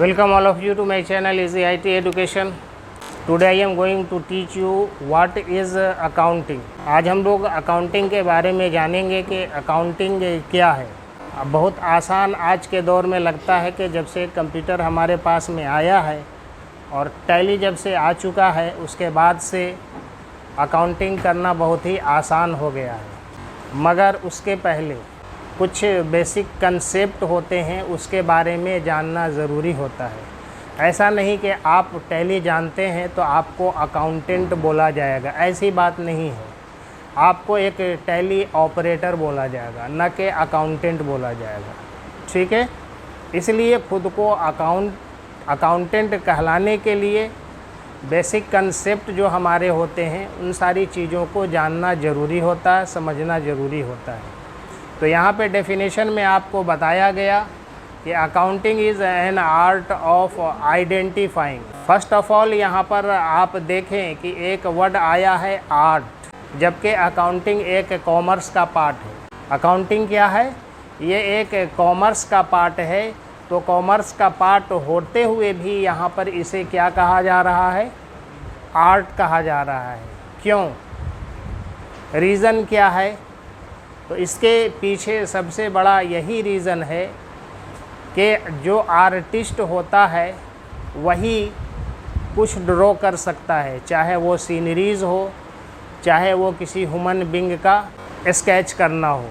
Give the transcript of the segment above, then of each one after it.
Welcome all of you to my channel Easy IT Education. Today I am going to teach you what is accounting. आज हम लोग accounting के बारे में जानेंगे कि अकाउंटिंग क्या है। अब बहुत आसान आज के दौर में लगता है कि जब से कंप्यूटर हमारे पास में आया है और टैली जब से आ चुका है उसके बाद से अकाउंटिंग करना बहुत ही आसान हो गया है। मगर उसके पहले कुछ बेसिक कंसेप्ट होते हैं, उसके बारे में जानना ज़रूरी होता है। ऐसा नहीं कि आप टैली जानते हैं तो आपको अकाउंटेंट बोला जाएगा, ऐसी बात नहीं है। आपको एक टैली ऑपरेटर बोला जाएगा, न कि अकाउंटेंट बोला जाएगा, ठीक है। इसलिए खुद को अकाउंटेंट कहलाने के लिए बेसिक कंसेप्ट जो हमारे होते हैं उन सारी चीज़ों को जानना ज़रूरी होता है, समझना ज़रूरी होता है। तो यहाँ पे डेफिनेशन में आपको बताया गया कि accounting is an art of identifying. First of all यहाँ पर आप देखें कि एक वर्ड आया है आर्ट, जबकि अकाउंटिंग एक कॉमर्स का पार्ट है। अकाउंटिंग क्या है? ये एक कॉमर्स का पार्ट है। तो कॉमर्स का पार्ट होते हुए भी यहाँ पर इसे क्या कहा जा रहा है? आर्ट कहा जा रहा है। क्यों? रीज़न क्या है? तो इसके पीछे सबसे बड़ा यही रीज़न है कि जो आर्टिस्ट होता है वही कुछ ड्रॉ कर सकता है, चाहे वो सीनरीज़ हो, चाहे वो किसी ह्यूमन बीइंग का स्केच करना हो।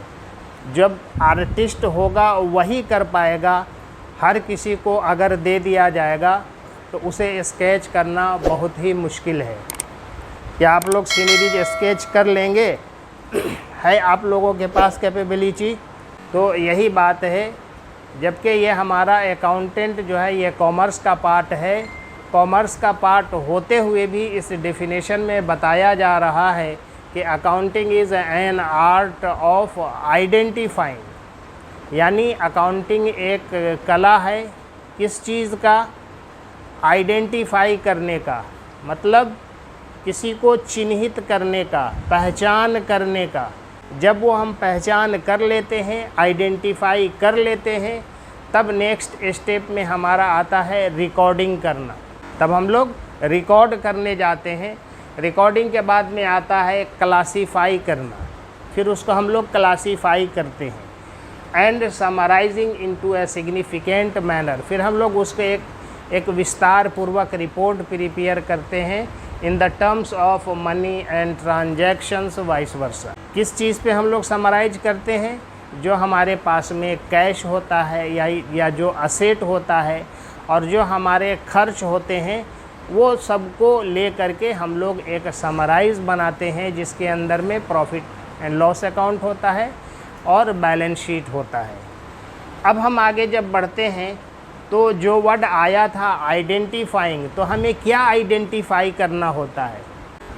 जब आर्टिस्ट होगा वही कर पाएगा। हर किसी को अगर दे दिया जाएगा तो उसे स्केच करना बहुत ही मुश्किल है। क्या आप लोग सीनरीज स्केच कर लेंगे? है आप लोगों के पास कैपेबिलिटी? तो यही बात है। जबकि ये हमारा अकाउंटेंट जो है ये कॉमर्स का पार्ट है। कॉमर्स का पार्ट होते हुए भी इस डेफिनेशन में बताया जा रहा है कि accounting is an art of identifying. यानी अकाउंटिंग एक कला है। किस चीज़ का? आइडेंटिफाई करने का, मतलब किसी को चिन्हित करने का, पहचान करने का। जब वो हम पहचान कर लेते हैं, आइडेंटिफाई कर लेते हैं, तब नेक्स्ट स्टेप में हमारा आता है रिकॉर्डिंग करना। तब हम लोग रिकॉर्ड करने जाते हैं। रिकॉर्डिंग के बाद में आता है क्लासीफाई करना, फिर उसको हम लोग क्लासीफाई करते हैं। And summarising into a significant manner, फिर हम लोग उसको एक विस्तार पूर्वक रिपोर्ट प्रिपेयर करते हैं in the terms of money and transactions vice versa. किस चीज़ पे हम लोग समराइज करते हैं? जो हमारे पास में कैश होता है या जो असेट होता है और जो हमारे खर्च होते हैं, वो सबको ले करके हम लोग एक समराइज बनाते हैं, जिसके अंदर में प्रॉफिट एंड लॉस अकाउंट होता है और बैलेंस शीट होता है। अब हम आगे जब बढ़ते हैं तो जो वर्ड आया था आइडेंटिफाइंग, तो हमें क्या आइडेंटिफाई करना होता है?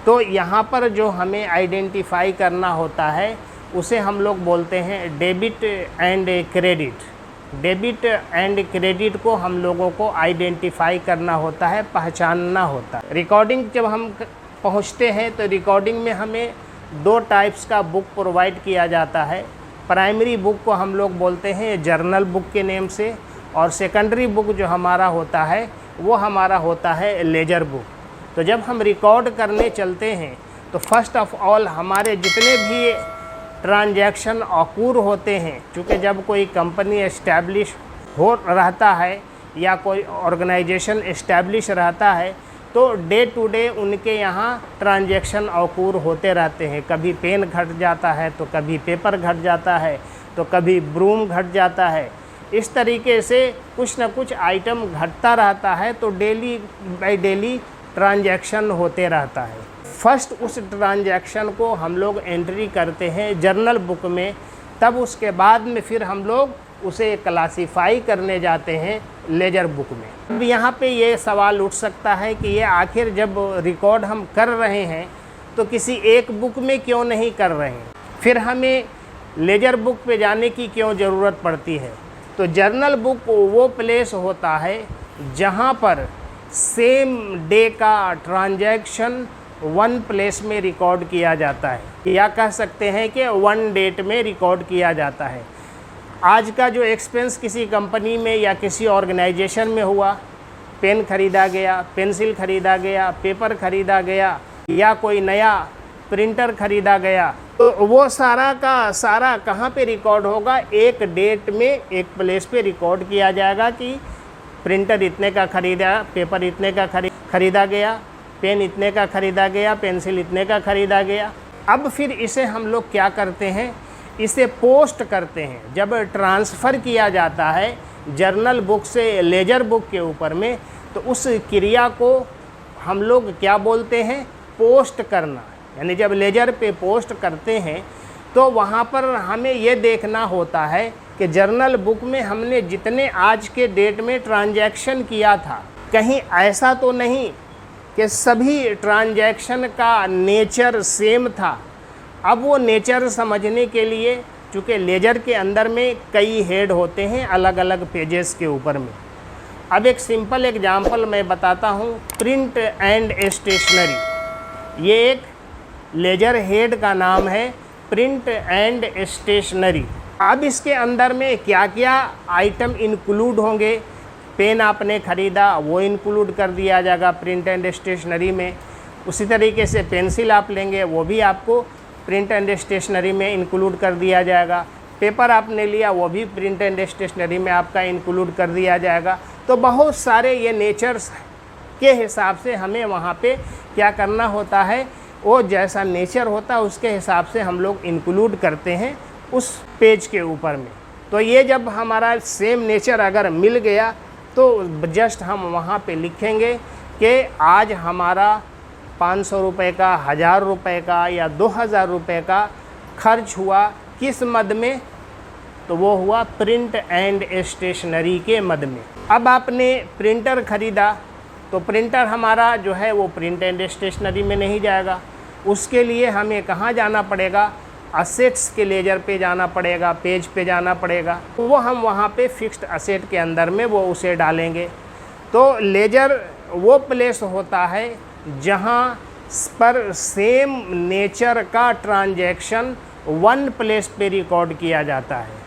तो यहाँ पर जो हमें आइडेंटिफाई करना होता है उसे हम लोग बोलते हैं debit and credit. Debit and credit को हम लोगों को आइडेंटिफाई करना होता है, पहचानना होता है। रिकॉर्डिंग जब हम पहुँचते हैं तो रिकॉर्डिंग में हमें 2 टाइप्स का बुक प्रोवाइड किया जाता है। प्राइमरी बुक को हम लोग बोलते हैं जर्नल बुक के नेम से, और सेकेंडरी बुक जो हमारा होता है वो हमारा होता है लेजर बुक। तो जब हम रिकॉर्ड करने चलते हैं तो फर्स्ट ऑफ ऑल हमारे जितने भी ट्रांजैक्शन ऑकूर होते हैं, चूँकि जब कोई कंपनी एस्टैब्लिश हो रहता है या कोई ऑर्गेनाइजेशन एस्टैब्लिश रहता है, तो डे टू डे उनके यहाँ ट्रांजैक्शन ऑकूर होते रहते हैं। कभी पेन घट जाता है, तो कभी पेपर घट जाता है, तो कभी ब्रूम घट जाता है। इस तरीके से कुछ ना कुछ आइटम घटता रहता है। तो डेली बाय डेली ट्रांजैक्शन होते रहता है। फर्स्ट उस ट्रांजैक्शन को हम लोग एंट्री करते हैं जर्नल बुक में तब उसके बाद में फिर हम लोग उसे क्लासीफाई करने जाते हैं लेजर बुक में। अब यहाँ पे ये सवाल उठ सकता है कि ये आखिर जब रिकॉर्ड हम कर रहे हैं तो किसी एक बुक में क्यों नहीं कर रहे हैं, फिर हमें लेजर बुक पे जाने की क्यों ज़रूरत पड़ती है। तो जर्नल बुक वो प्लेस होता है जहाँ पर सेम डे का ट्रांजैक्शन वन प्लेस में रिकॉर्ड किया जाता है, या कह सकते हैं कि वन डेट में रिकॉर्ड किया जाता है। आज का जो एक्सपेंस किसी कंपनी में या किसी ऑर्गेनाइजेशन में हुआ, पेन खरीदा गया, पेंसिल खरीदा गया, पेपर खरीदा गया, या कोई नया प्रिंटर खरीदा गया, तो वो सारा का सारा कहाँ पे रिकॉर्ड होगा, एक डेट में एक प्लेस पे रिकॉर्ड किया जाएगा कि प्रिंटर इतने का खरीदा, पेपर इतने का खरीदा गया, पेन इतने का खरीदा गया, पेंसिल इतने का खरीदा गया। अब फिर इसे हम लोग क्या करते हैं, इसे पोस्ट करते हैं। जब ट्रांसफ़र किया जाता है जर्नल बुक से लेजर बुक के ऊपर में, तो उस क्रिया को हम लोग क्या बोलते हैं, पोस्ट करना। यानी जब लेजर पे पोस्ट करते हैं तो वहाँ पर हमें ये देखना होता है कि जर्नल बुक में हमने जितने आज के डेट में ट्रांजैक्शन किया था, कहीं ऐसा तो नहीं कि सभी ट्रांजैक्शन का नेचर सेम था। अब वो नेचर समझने के लिए, चूँकि लेजर के अंदर में कई हेड होते हैं अलग अलग पेजेस के ऊपर में। अब एक सिंपल एग्जांपल मैं बताता हूँ, प्रिंट एंड स्टेशनरी। ये एक लेजर हेड का नाम है, प्रिंट एंड स्टेशनरी। अब इसके अंदर में क्या क्या आइटम इंक्लूड होंगे, पेन आपने ख़रीदा वो इंक्लूड कर दिया जाएगा प्रिंट एंड स्टेशनरी में। उसी तरीके से पेंसिल आप लेंगे वो भी आपको प्रिंट एंड स्टेशनरी में इंक्लूड कर दिया जाएगा। पेपर आपने लिया वो भी प्रिंट एंड स्टेशनरी में आपका इंक्लूड कर दिया जाएगा। तो बहुत सारे ये नेचर्स के हिसाब से हमें वहाँ पे क्या करना होता है, वो जैसा नेचर होता है उसके हिसाब से हम लोग इंक्लूड करते हैं उस पेज के ऊपर में। तो ये जब हमारा सेम नेचर अगर मिल गया तो जस्ट हम वहाँ पे लिखेंगे कि आज हमारा 500 रुपये का, 1000 रुपये का या 2000 रुपये का खर्च हुआ किस मद में, तो वो हुआ प्रिंट एंड स्टेशनरी के मद में। अब आपने प्रिंटर ख़रीदा तो प्रिंटर हमारा जो है वो प्रिंट एंड स्टेशनरी में नहीं जाएगा। उसके लिए हमें कहाँ जाना पड़ेगा, असेट्स के लेजर पे जाना पड़ेगा, पेज पे जाना पड़ेगा। तो वो हम वहाँ पे फिक्स्ड असेट के अंदर में वो उसे डालेंगे। तो लेजर वो प्लेस होता है जहाँ पर सेम नेचर का ट्रांजैक्शन वन प्लेस पे रिकॉर्ड किया जाता है।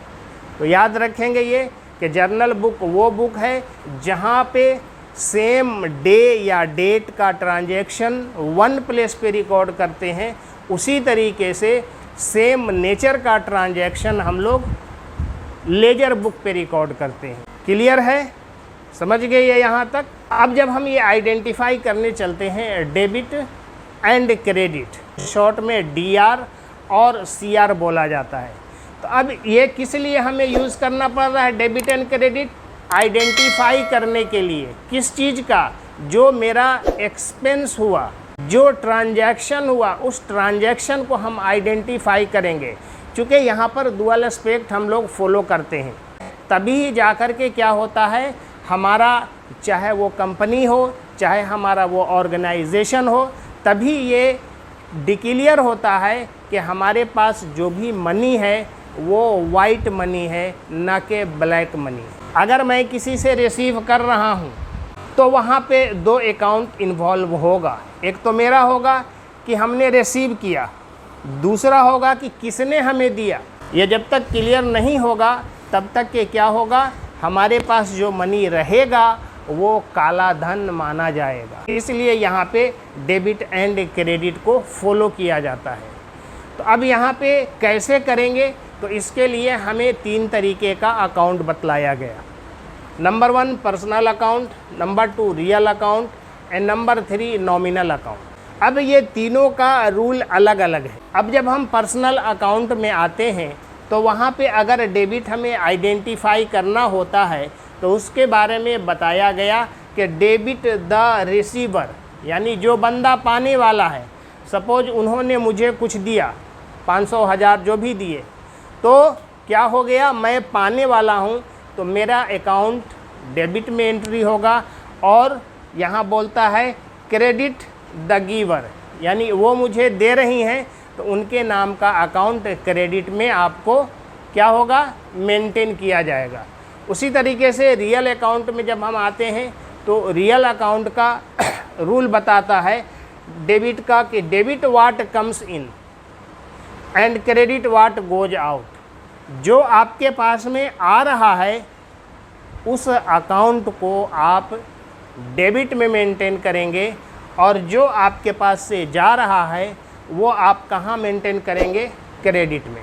तो याद रखेंगे ये कि जर्नल बुक वो बुक है जहाँ पे सेम डे या डेट का ट्रांजैक्शन वन प्लेस पे रिकॉर्ड करते हैं। उसी तरीके से सेम नेचर का ट्रांजैक्शन हम लोग लेजर बुक पे रिकॉर्ड करते हैं। क्लियर है, समझ गए ये यहाँ तक। अब जब हम ये आइडेंटिफाई करने चलते हैं डेबिट एंड क्रेडिट, शॉर्ट में DR और CR बोला जाता है। तो अब ये किस लिए हमें यूज़ करना पड़ रहा है डेबिट एंड क्रेडिट, आइडेंटिफाई करने के लिए। किस चीज़ का, जो मेरा एक्सपेंस हुआ, जो ट्रांजैक्शन हुआ, उस ट्रांजैक्शन को हम आइडेंटिफाई करेंगे। चूँकि यहाँ पर डुअल एस्पेक्ट हम लोग फॉलो करते हैं, तभी जा कर के क्या होता है, हमारा चाहे वो कंपनी हो, चाहे हमारा वो ऑर्गेनाइजेशन हो, तभी ये डिक्लेयर होता है कि हमारे पास जो भी मनी है वो वाइट मनी है, ना कि ब्लैक मनी। अगर मैं किसी से रिसीव कर रहा हूँ तो वहाँ पे दो अकाउंट इन्वॉल्व होगा। एक तो मेरा होगा कि हमने रिसीव किया, दूसरा होगा कि किसने हमें दिया। ये जब तक क्लियर नहीं होगा तब तक के क्या होगा, हमारे पास जो मनी रहेगा वो काला धन माना जाएगा। इसलिए यहाँ पे डेबिट एंड क्रेडिट को फॉलो किया जाता है। तो अब यहाँ पे कैसे करेंगे, तो इसके लिए हमें 3 तरीके का अकाउंट बतलाया गया। Number 1 personal account, number 2 real account and number 3 nominal account. अब ये तीनों का रूल अलग अलग है। अब जब हम पर्सनल अकाउंट में आते हैं तो वहाँ पे अगर डेबिट हमें आइडेंटिफाई करना होता है तो उसके बारे में बताया गया कि डेबिट द रिसीवर, यानी जो बंदा पाने वाला है। सपोज उन्होंने मुझे कुछ दिया, 500 1000 जो भी दिए, तो क्या हो गया, मैं पाने वाला हूँ तो मेरा अकाउंट डेबिट में एंट्री होगा, और यहाँ बोलता है क्रेडिट द गिवर, यानी वो मुझे दे रही हैं तो उनके नाम का अकाउंट क्रेडिट में आपको क्या होगा, मेंटेन किया जाएगा। उसी तरीके से रियल अकाउंट में जब हम आते हैं तो रियल अकाउंट का रूल बताता है डेबिट का कि debit watt comes in and credit what goes out. जो आपके पास में आ रहा है उस अकाउंट को आप डेबिट में मेंटेन करेंगे, और जो आपके पास से जा रहा है वो आप कहाँ मेंटेन करेंगे, क्रेडिट में,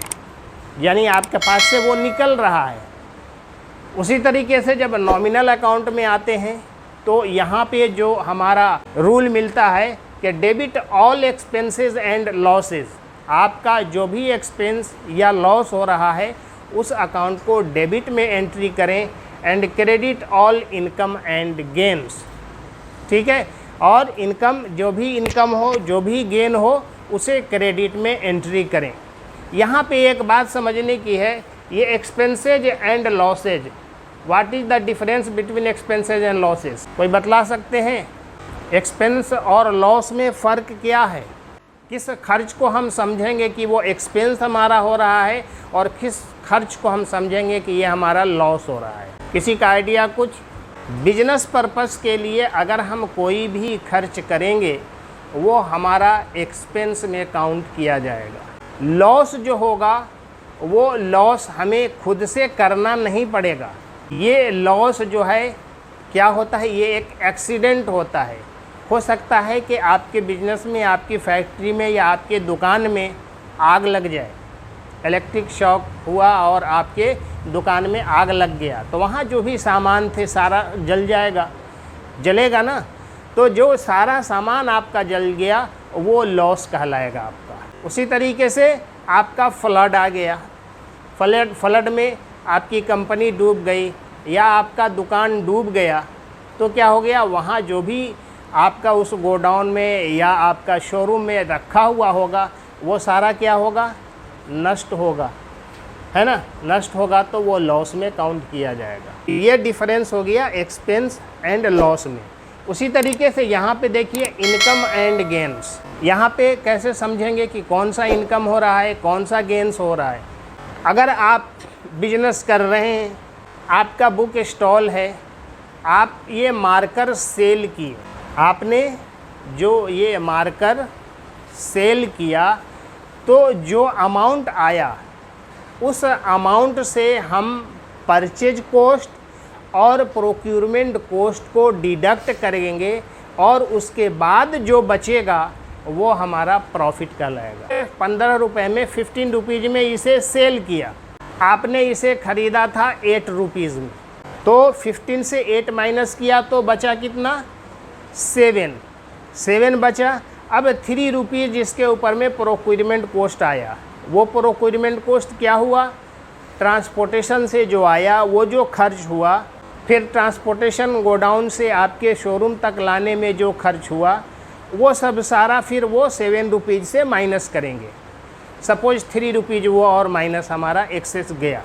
यानी आपके पास से वो निकल रहा है। उसी तरीके से जब नॉमिनल अकाउंट में आते हैं तो यहाँ पे जो हमारा रूल मिलता है कि debit all expenses and losses, आपका जो भी एक्सपेंस या लॉस हो रहा है उस अकाउंट को डेबिट में एंट्री करें, and credit all income and gains, ठीक है। और इनकम, जो भी इनकम हो, जो भी गेन हो, उसे क्रेडिट में एंट्री करें। यहाँ पे एक बात समझने की है, ये expenses and losses, what is the difference between expenses and losses, कोई बतला सकते हैं? एक्सपेंस और लॉस में फ़र्क क्या है? किस खर्च को हम समझेंगे कि वो एक्सपेंस हमारा हो रहा है, और किस खर्च को हम समझेंगे कि ये हमारा लॉस हो रहा है? किसी का आइडिया कुछ? बिजनेस पर्पस के लिए अगर हम कोई भी खर्च करेंगे वो हमारा एक्सपेंस में काउंट किया जाएगा। लॉस जो होगा वो लॉस हमें खुद से करना नहीं पड़ेगा। ये लॉस जो है क्या होता है, ये एक एक्सीडेंट होता है। हो सकता है कि आपके बिजनेस में, आपकी फैक्ट्री में या आपके दुकान में आग लग जाए, इलेक्ट्रिक शॉक हुआ और आपके दुकान में आग लग गया, तो वहाँ जो भी सामान थे सारा जल जाएगा, जलेगा ना। तो जो सारा सामान आपका जल गया वो लॉस कहलाएगा आपका। उसी तरीके से आपका फ्लड आ गया, फ्लड में आपकी कंपनी डूब गई या आपका दुकान डूब गया, तो क्या हो गया, वहाँ जो भी आपका उस गोडाउन में या आपका शोरूम में रखा हुआ होगा वो सारा क्या होगा, नष्ट होगा, है ना। नष्ट होगा तो वो लॉस में काउंट किया जाएगा। ये डिफरेंस हो गया एक्सपेंस एंड लॉस में। उसी तरीके से यहाँ पे देखिए इनकम एंड गेन्स, यहाँ पे कैसे समझेंगे कि कौन सा इनकम हो रहा है, कौन सा गेन्स हो रहा है। अगर आप बिजनेस कर रहे हैं, आपका बुक स्टॉल है, आप ये मार्कर सेल किए, आपने जो ये मार्कर सेल किया तो जो अमाउंट आया उस अमाउंट से हम परचेज कॉस्ट और प्रोक्यूरमेंट कॉस्ट को डिडक्ट करेंगे, और उसके बाद जो बचेगा वो हमारा प्रॉफिट कहलाएगा। 15 रुपये में 15 रुपीज़ में इसे सेल किया, आपने इसे ख़रीदा था 8 रुपीज़ में, तो 15 से 8 माइनस किया तो बचा कितना, 7 बचा। अब 3 रुपीज़ जिसके ऊपर में प्रोक्यूरमेंट कॉस्ट आया, वो प्रोक्यूरमेंट कॉस्ट क्या हुआ, ट्रांसपोर्टेशन से जो आया वो जो खर्च हुआ, फिर ट्रांसपोर्टेशन गोडाउन से आपके शोरूम तक लाने में जो खर्च हुआ, वो सब सारा फिर वो 7 रुपीज़ से माइनस करेंगे। सपोज 3 रुपीज़ वो और माइनस हमारा एक्सेस गया,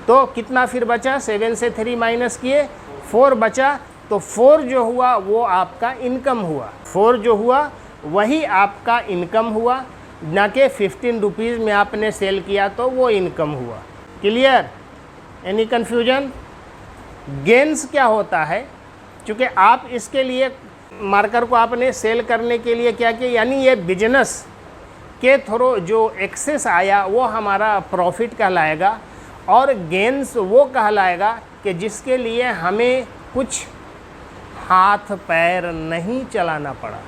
तो कितना फिर बचा, 7 से 3 माइनस किए 4 बचा, तो 4 जो हुआ वो आपका इनकम हुआ, 4 जो हुआ वही आपका इनकम हुआ, ना कि 15 रुपीज़ में आपने सेल किया तो वो इनकम हुआ। क्लियर? Any confusion? गेन्स क्या होता है, क्योंकि आप इसके लिए मार्कर को आपने सेल करने के लिए क्या किया, यानी ये बिजनेस के थ्रू जो एक्सेस आया वो हमारा प्रॉफिट कहलाएगा, और गेन्स वो कहलाएगा कि जिसके लिए हमें कुछ हाथ पैर नहीं चलाना पड़ा,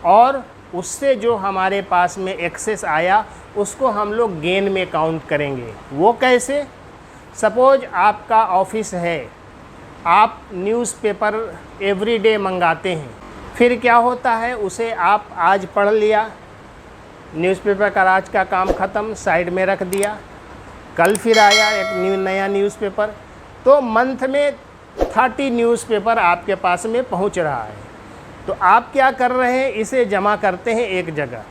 और उससे जो हमारे पास में एक्सेस आया उसको हम लोग गेन में काउंट करेंगे। वो कैसे? सपोज आपका ऑफिस है, आप न्यूज़पेपर एवरीडे मंगाते हैं, फिर क्या होता है, उसे आप आज पढ़ लिया, न्यूज़पेपर का आज का काम ख़त्म, साइड में रख दिया, कल फिर आया एक नया न्यूज़पेपर, तो मंथ में 30 न्यूज़पेपर आपके पास में पहुंच रहा है। तो आप क्या कर रहे हैं, इसे जमा करते हैं एक जगह,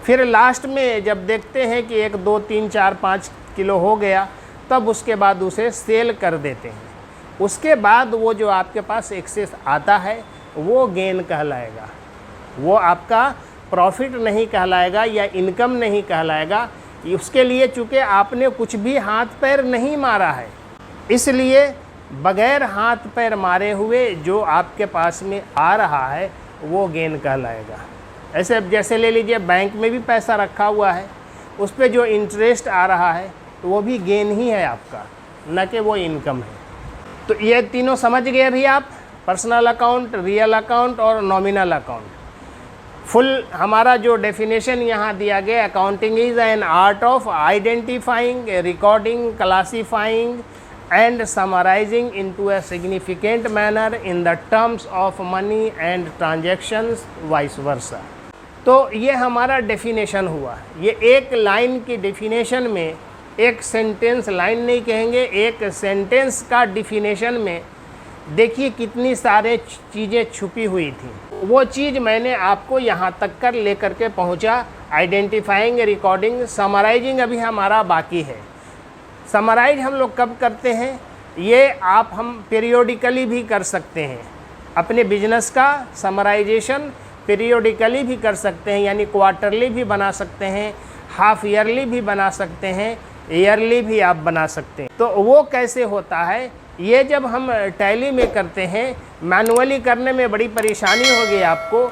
फिर लास्ट में जब देखते हैं कि 1 2 3 4 5 किलो हो गया, तब उसके बाद उसे सेल कर देते हैं। उसके बाद वो जो आपके पास एक्सेस आता है वो गेन कहलाएगा, वो आपका प्रॉफिट नहीं कहलाएगा या इनकम नहीं कहलाएगा। उसके लिए चूँकि आपने कुछ भी हाथ पैर नहीं मारा है, इसलिए बगैर हाथ पैर मारे हुए जो आपके पास में आ रहा है वो गेन कहलाएगा। ऐसे अब जैसे ले लीजिए बैंक में भी पैसा रखा हुआ है, उस पर जो इंटरेस्ट आ रहा है तो वो भी गेन ही है आपका, न कि वो इनकम है। तो ये तीनों समझ गए अभी आप, पर्सनल अकाउंट, रियल अकाउंट और नॉमिनल अकाउंट। फुल हमारा जो डेफिनेशन यहाँ दिया गया, accounting is an art of identifying, recording, classifying and summarizing into a significant manner in the terms of money and transactions vice versa। तो ये हमारा definition हुआ। ये एक लाइन की डेफिनेशन में, एक सेंटेंस, लाइन नहीं कहेंगे, एक सेंटेंस का डेफिनेशन में देखिए कितनी सारे चीज़ें छुपी हुई थी। वो चीज़ मैंने आपको यहाँ तक कर लेकर के पहुँचा। आइडेंटिफाइंग, रिकॉर्डिंग, समराइजिंग अभी हमारा बाकी है। समराइज हम लोग कब करते हैं, ये आप हम पीरियोडिकली भी कर सकते हैं। अपने बिजनेस का समराइजेशन पीरियोडिकली भी कर सकते हैं, यानी क्वार्टरली भी बना सकते हैं, हाफ ईयरली भी बना सकते हैं, ईयरली भी आप बना सकते हैं। तो वो कैसे होता है, ये जब हम टैली में करते हैं, मैनुअली करने में बड़ी परेशानी होगी आपको,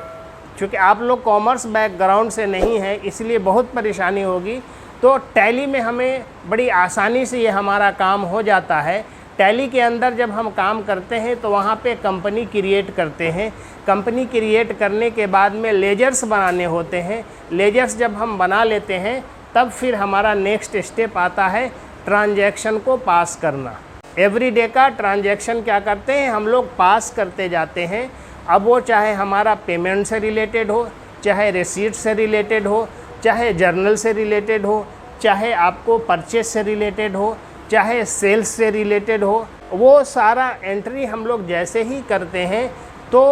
क्योंकि आप लोग कॉमर्स बैकग्राउंड से नहीं है, इसलिए बहुत परेशानी होगी। तो टैली में हमें बड़ी आसानी से ये हमारा काम हो जाता है। टैली के अंदर जब हम काम करते हैं तो वहाँ पे कंपनी क्रिएट करते हैं। कंपनी क्रिएट करने के बाद में लेजर्स बनाने होते हैं। लेजर्स जब हम बना लेते हैं तब फिर हमारा नेक्स्ट स्टेप आता है ट्रांजैक्शन को पास करना। एवरीडे का ट्रांजैक्शन क्या करते हैं हम लोग, पास करते जाते हैं। अब वो चाहे हमारा पेमेंट से रिलेटेड हो, चाहे रिसीट से रिलेटेड हो, चाहे जर्नल से रिलेटेड हो, चाहे आपको परचेज से रिलेटेड हो, चाहे सेल्स से रिलेटेड हो, वो सारा एंट्री हम लोग जैसे ही करते हैं तो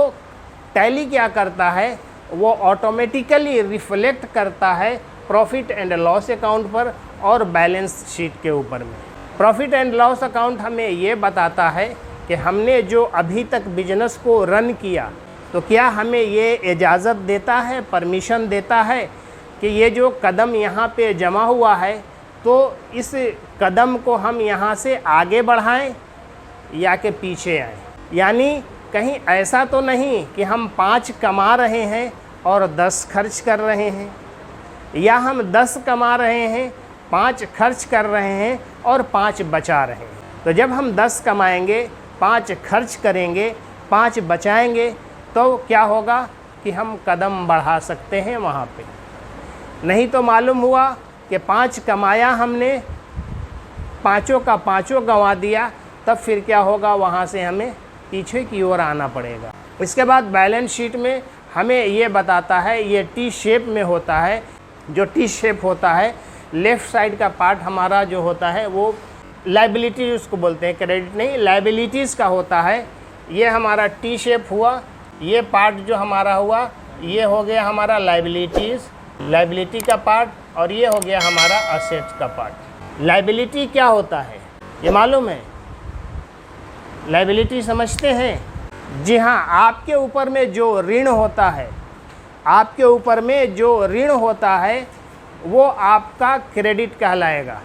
टैली क्या करता है, वो ऑटोमेटिकली रिफ्लेक्ट करता है प्रॉफिट एंड लॉस अकाउंट पर और बैलेंस शीट के ऊपर में। प्रॉफिट एंड लॉस अकाउंट हमें ये बताता है कि हमने जो अभी तक बिजनेस को रन किया तो क्या हमें ये इजाज़त देता है, परमिशन देता है कि ये जो कदम यहाँ पे जमा हुआ है तो इस कदम को हम यहाँ से आगे बढ़ाएं या कि पीछे आएं। यानी कहीं ऐसा तो नहीं कि हम 5 कमा रहे हैं और 10 खर्च कर रहे हैं, या हम 10 कमा रहे हैं, 5 खर्च कर रहे हैं और 5 बचा रहे हैं। तो जब हम 10 कमाएंगे, 5 खर्च करेंगे, 5 बचाएंगे तो क्या होगा कि हम कदम बढ़ा सकते हैं वहाँ पे। नहीं तो मालूम हुआ कि 5 कमाया हमने, 5 का 5 गंवा दिया, तब फिर क्या होगा, वहाँ से हमें पीछे की ओर आना पड़ेगा। इसके बाद बैलेंस शीट में हमें ये बताता है, ये टी शेप में होता है। जो टी शेप होता है, लेफ़्ट साइड का पार्ट हमारा जो होता है वो लायबिलिटी उसको बोलते हैं, क्रेडिट नहीं, लायबिलिटीज़ का होता है। ये हमारा टी शेप हुआ, ये पार्ट जो हमारा हुआ ये हो गया हमारा लायबिलिटीज़, लायबिलिटी का पार्ट, और ये हो गया हमारा असेट्स का पार्ट। लायबिलिटी क्या होता है ये मालूम है? लायबिलिटी समझते हैं? जी हाँ, आपके ऊपर में जो ऋण होता है, आपके ऊपर में जो ऋण होता है वो आपका क्रेडिट कहलाएगा,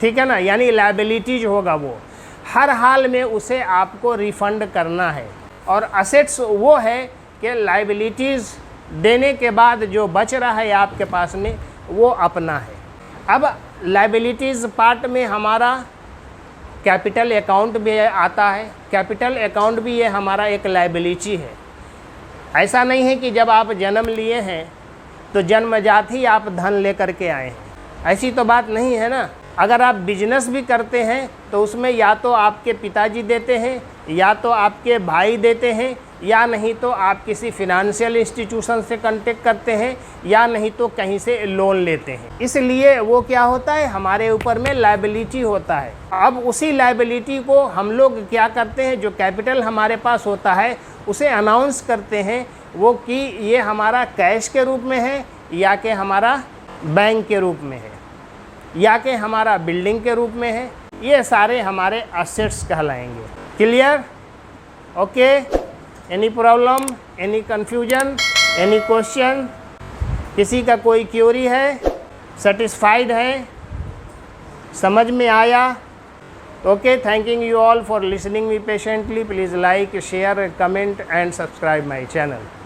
ठीक है ना। यानी लायबिलिटीज होगा, वो हर हाल में उसे आपको रिफंड करना है। और असेट्स वो है कि लायबिलिटीज़ देने के बाद जो बच रहा है आपके पास में वो अपना है। अब लायबिलिटीज़ पार्ट में हमारा कैपिटल अकाउंट भी आता है। कैपिटल अकाउंट भी ये हमारा एक लायबिलिटी है। ऐसा नहीं है कि जब आप जन्म लिए हैं तो जन्मजात ही आप धन लेकर के आए हैं, ऐसी तो बात नहीं है ना। अगर आप बिजनेस भी करते हैं तो उसमें या तो आपके पिताजी देते हैं, या तो आपके भाई देते हैं, या नहीं तो आप किसी फिनेंशियल इंस्टीट्यूशन से कांटेक्ट करते हैं, या नहीं तो कहीं से लोन लेते हैं। इसलिए वो क्या होता है, हमारे ऊपर में लायबिलिटी होता है। अब उसी लायबिलिटी को हम लोग क्या करते हैं, जो कैपिटल हमारे पास होता है उसे अनाउंस करते हैं, वो कि ये हमारा कैश के रूप में है, या कि हमारा बैंक के रूप में है, या कि हमारा बिल्डिंग के रूप में है, ये सारे हमारे असेट्स कहलाएंगे। Clear? Okay, any problem, any confusion, any question? किसी का कोई क्यूरी है? सेटिस्फाइड है? समझ में आया? Okay, thanking you all for listening me patiently. Please like, share, comment and subscribe my channel.